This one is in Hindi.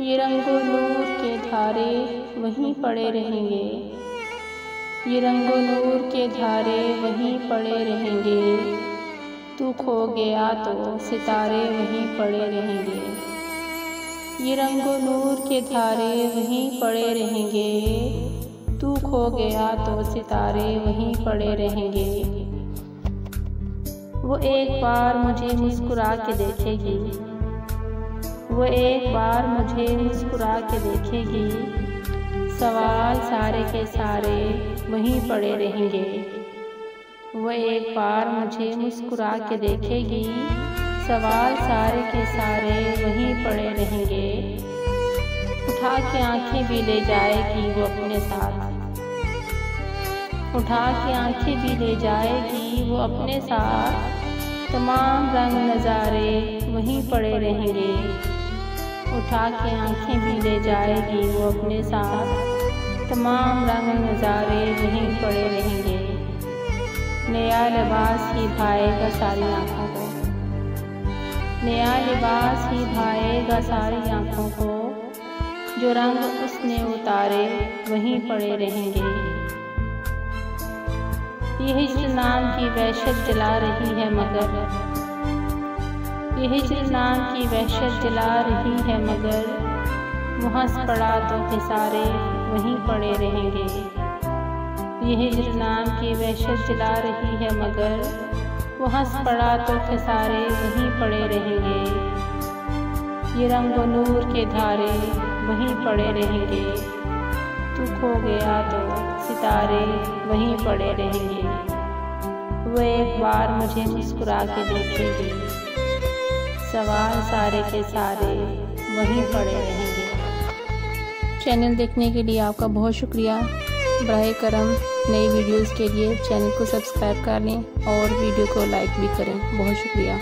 ये रंगो नूर के धारे वहीं पड़े रहेंगे, ये रंगो नूर के धारे वहीं पड़े रहेंगे। तू खो गया तो सितारे वहीं पड़े रहेंगे। ये रंगो नूर के धारे वहीं पड़े रहेंगे। तू खो गया तो सितारे वहीं पड़े रहेंगे। वो एक बार मुझे मुस्कुरा के देखेगी, वो एक बार मुझे मुस्कुरा के देखेगी। सवाल सारे के सारे वहीं पड़े रहेंगे। वो एक बार मुझे मुस्कुरा के देखेगी। सवाल सारे के सारे वहीं पड़े रहेंगे। उठा के आंखें भी ले जाएगी वो अपने साथ, उठा के आंखें भी ले जाएगी वो अपने साथ। तमाम रंग नज़ारे वहीं पड़े रहेंगे। उठा के आंखें भी ले जाएगी वो अपने साथ। तमाम रंग नज़ारे वहीं पड़े रहेंगे। नया लिबास ही भाएगा सारी आँखों को, नया लिबास ही भाएगा सारी आँखों को। जो रंग उसने उतारे वहीं पड़े रहेंगे। ये हिज्र नाम की वहशत जला रही है मगर, ये हिज्र नाम की वहशत जला रही है मगर। वो हंस पड़ा तो खिसारे वहीं पड़े रहेंगे। ये हिज्र नाम की वहशत जला रही है मगर। वो हंस पड़ा तो खिसारे वहीं पड़े रहेंगे। ये रंगो नूर के धारे वहीं पड़े रहेंगे। तू खो गया तो सितारे वहीं पड़े रहेंगे। वो एक बार मुझे मुस्कुरा के देखेगी। सवाल सारे के सारे वहीं पड़े रहेंगे। चैनल देखने के लिए आपका बहुत शुक्रिया। बराए करम नई वीडियोस के लिए चैनल को सब्सक्राइब कर लें और वीडियो को लाइक भी करें। बहुत शुक्रिया।